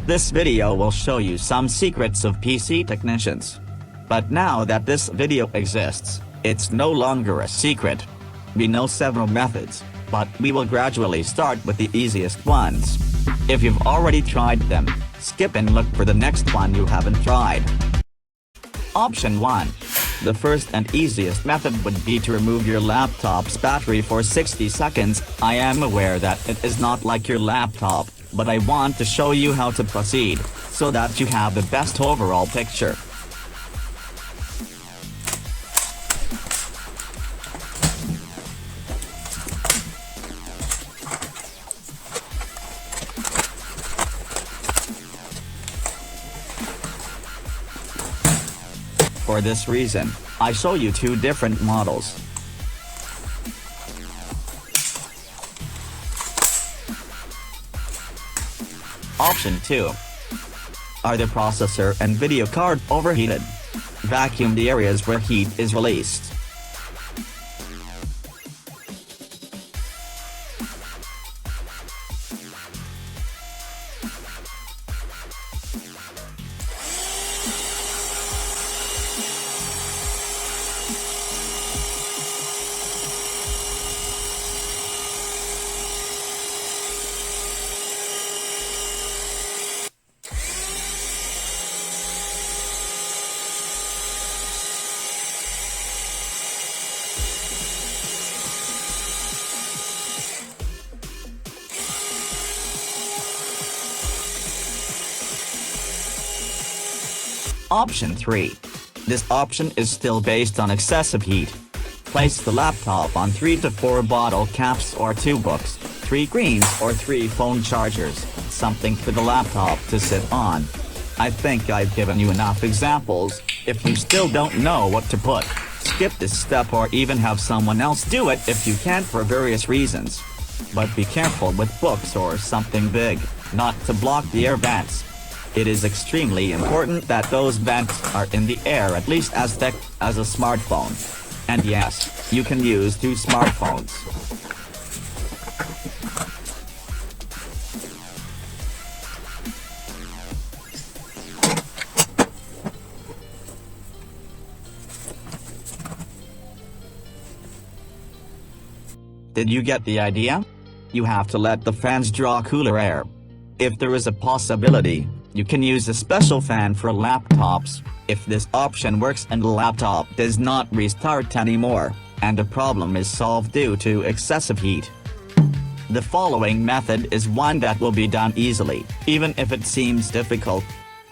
This video will show you some secrets of PC technicians. But now that this video exists, it's no longer a secret. We know several methods, but we will gradually start with the easiest ones. If you've already tried them, skip and look for the next one you haven't tried. Option 1. The first and easiest method would be to remove your laptop's battery for 60 seconds. I am aware that it is not like your laptop, but I want to show you how to proceed, so that you have the best overall picture. For this reason, I show you two different models. Option 2. Are the processor and video card overheated? Vacuum the areas where heat is released. Option 3. This option is still based on excessive heat. Place the laptop on 3 to 4 bottle caps or 2 books, 3 screens or 3 phone chargers, something for the laptop to sit on. I think I've given you enough examples. If you still don't know what to put, skip this step or even have someone else do it if you can't for various reasons. But be careful with books or something big, not to block the air vents. It is extremely important that those vents are in the air at least as thick as a smartphone. And yes, you can use 2 smartphones. Did you get the idea? You have to let the fans draw cooler air. If there is a possibility, you can use a special fan for laptops. If this option works and the laptop does not restart anymore, and the problem is solved due to excessive heat. The following method is one that will be done easily, even if it seems difficult.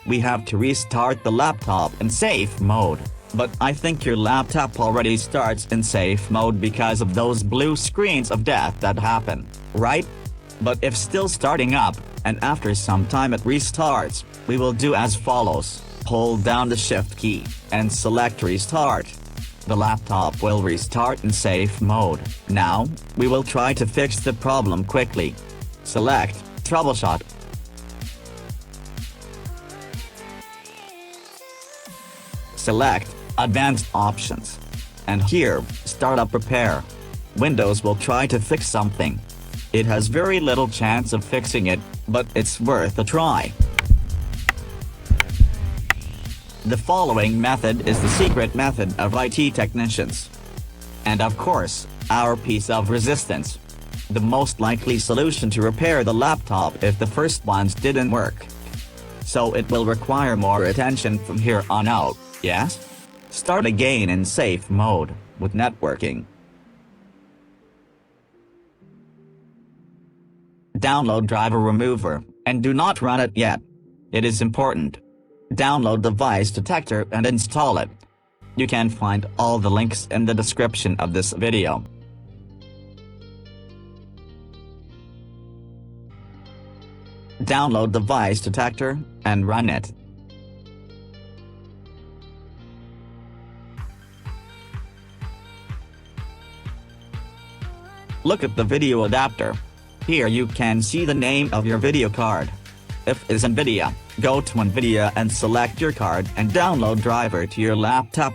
We have to restart the laptop in safe mode, but I think your laptop already starts in safe mode because of those blue screens of death that happen, right? But if still starting up, and after some time it restarts, we will do as follows. Hold down the Shift key, and select Restart. The laptop will restart in safe mode. Now, we will try to fix the problem quickly. Select Troubleshoot. Select Advanced Options. And here, Startup Repair. Windows will try to fix something. It has very little chance of fixing it, but it's worth a try. The following method is the secret method of IT technicians. And of course, our piece of resistance. The most likely solution to repair the laptop if the first ones didn't work. So it will require more attention from here on out, yes? Start again in safe mode, with networking. Download driver remover, and do not run it yet. It is important. Download device detector and install it. You can find all the links in the description of this video. Download device detector, and run it. Look at the video adapter. Here you can see the name of your video card. If it's NVIDIA, go to NVIDIA and select your card and download driver to your laptop.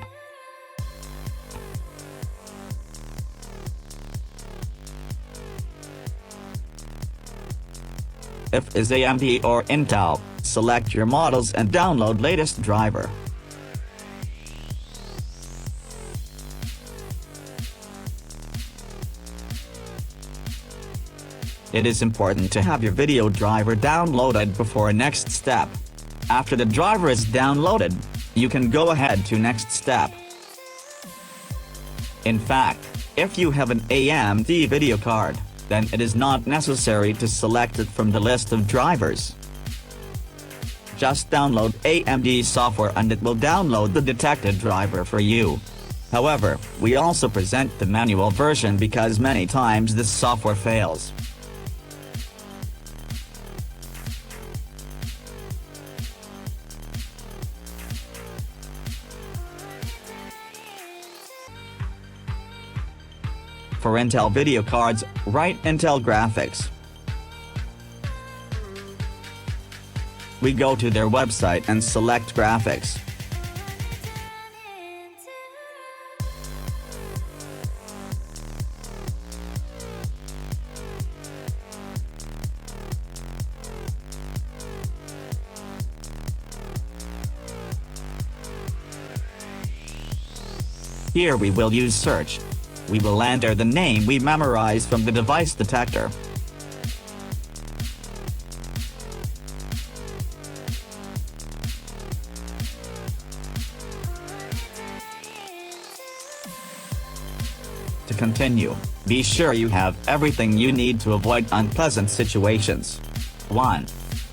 If it's AMD or Intel, Select your models and download latest driver. It is important to have your video driver downloaded before next step. After the driver is downloaded, you can go ahead to next step. In fact, if you have an AMD video card, then it is not necessary to select it from the list of drivers. Just download AMD software and it will download the detected driver for you. However, we also present the manual version because many times this software fails. For Intel video cards, write Intel Graphics. We go to their website and select Graphics. Here we will use search. We will enter the name we memorized from the device detector. To continue, be sure you have everything you need to avoid unpleasant situations. 1.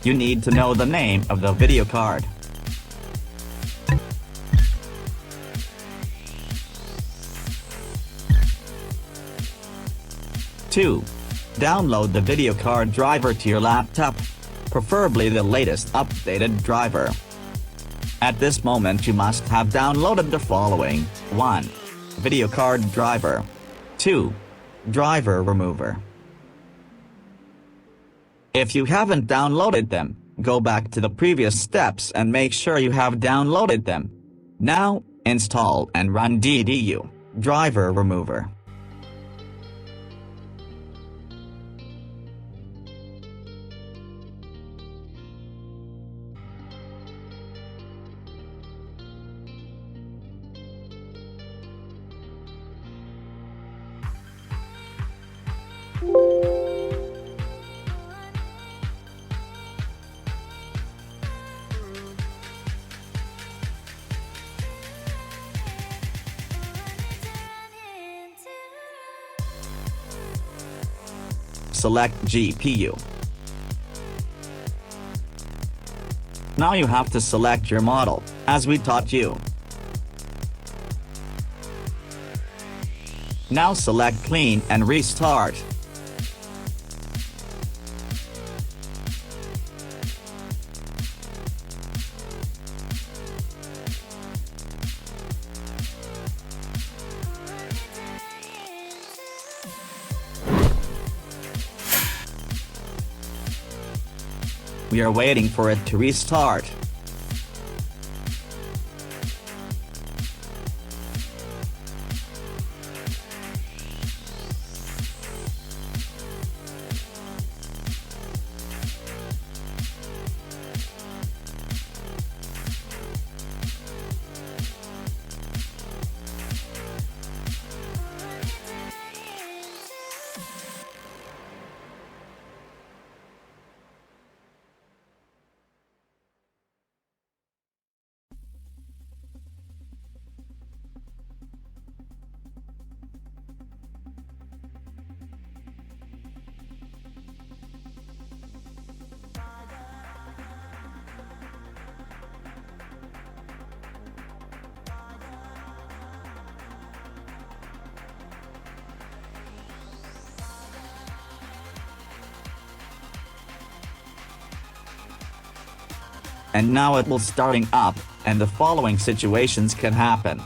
You need to know the name of the video card. 2. Download the video card driver to your laptop, preferably the latest updated driver. At this moment you must have downloaded the following: 1. Video card driver. 2. Driver remover. If you haven't downloaded them, go back to the previous steps and make sure you have downloaded them. Now, install and run DDU, driver remover. Select GPU. Now you have to select your model, as we taught you. Now select Clean and Restart. We are waiting for it to restart. And now it will starting up, and the following situations can happen.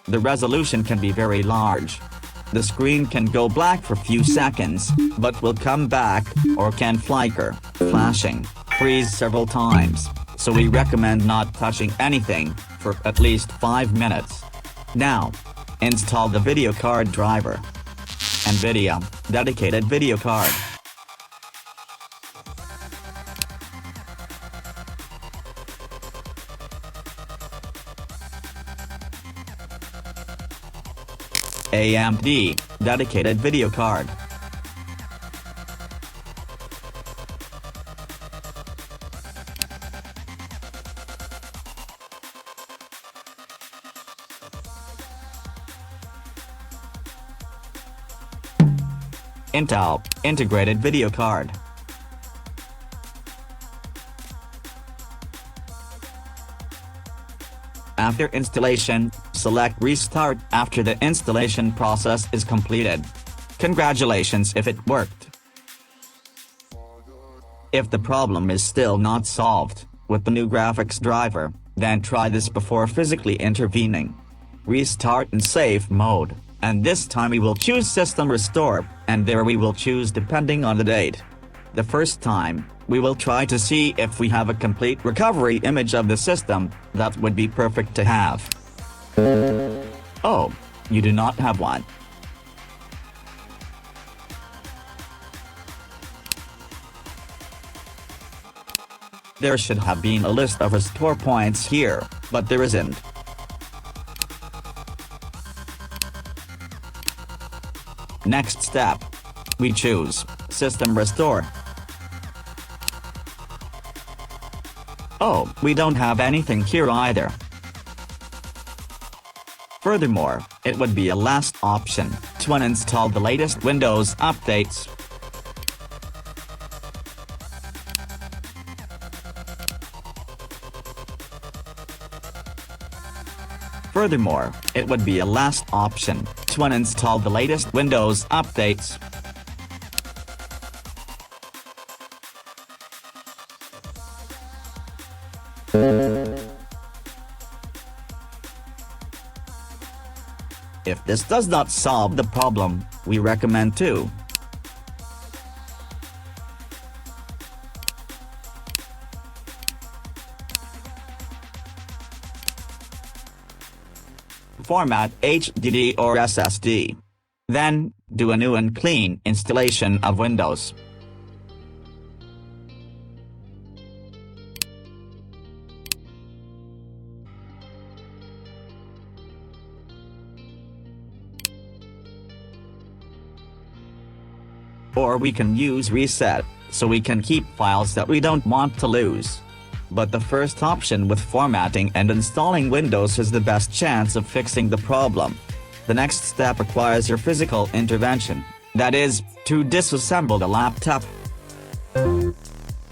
The resolution can be very large. The screen can go black for few seconds, but will come back, or can flicker, flashing, freeze several times, so we recommend not touching anything, for at least 5 minutes. Now, install the video card driver. NVIDIA, dedicated video card. AMD dedicated video card. Intel integrated video card. After installation, select Restart after the installation process is completed. Congratulations if it worked. If the problem is still not solved with the new graphics driver, then try this before physically intervening. Restart in safe mode, and this time we will choose System Restore, and there we will choose depending on the date. The first time, we will try to see if we have a complete recovery image of the system. That would be perfect to have. Oh, you do not have one. There should have been a list of restore points here, but there isn't. Next step. We choose System Restore. Oh, we don't have anything here either. Furthermore, it would be a last option to uninstall the latest Windows updates. Furthermore, it would be a last option to uninstall the latest Windows updates. If this does not solve the problem, we recommend to format HDD or SSD. Then, do a new and clean installation of Windows. Or we can use reset, so we can keep files that we don't want to lose. But the first option with formatting and installing Windows has the best chance of fixing the problem. The next step requires your physical intervention, that is, to disassemble the laptop.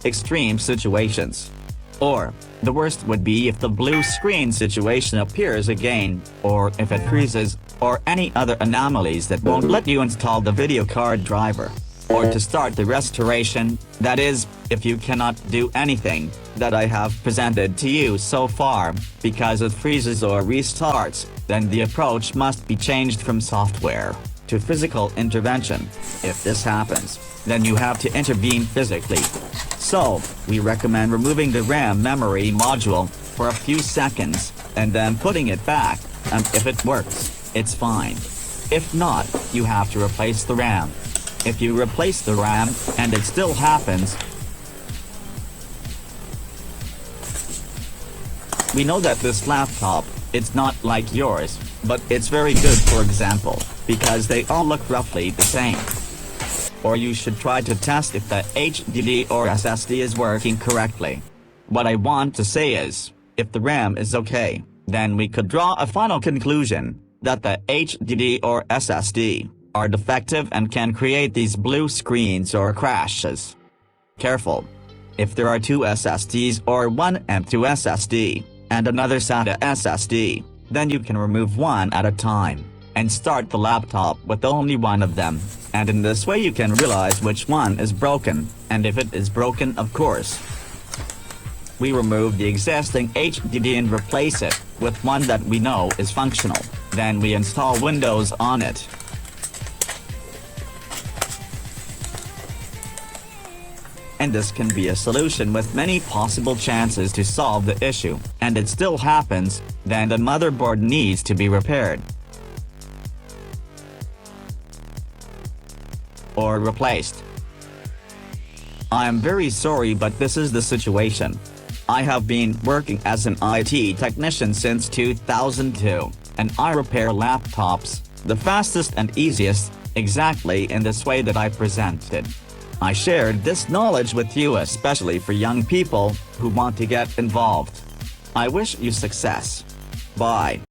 Extreme situations. Or, the worst would be if the blue screen situation appears again, or if it freezes, or any other anomalies that won't let you install the video card driver. Or to start the restoration, that is, if you cannot do anything that I have presented to you so far, because it freezes or restarts, then the approach must be changed from software to physical intervention. If this happens, then you have to intervene physically. So, we recommend removing the RAM memory module for a few seconds, and then putting it back, and if it works, it's fine. If not, you have to replace the RAM. If you replace the RAM, and it still happens, we know that this laptop, it's not like yours, but it's very good, for example, because they all look roughly the same. Or you should try to test if the HDD or SSD is working correctly. What I want to say is, if the RAM is okay, then we could draw a final conclusion that the HDD or SSD are defective and can create these blue screens or crashes. Careful. If there are two SSDs or one M2 SSD, and another SATA SSD, then you can remove one at a time, and start the laptop with only one of them, and in this way you can realize which one is broken, and if it is broken, of course, we remove the existing HDD and replace it with one that we know is functional. Then we install Windows on it. And this can be a solution with many possible chances to solve the issue, and it still happens, then the motherboard needs to be repaired or replaced. I am very sorry, but this is the situation. I have been working as an IT technician since 2002, and I repair laptops, the fastest and easiest, exactly in this way that I presented. I shared this knowledge with you especially for young people who want to get involved. I wish you success. Bye.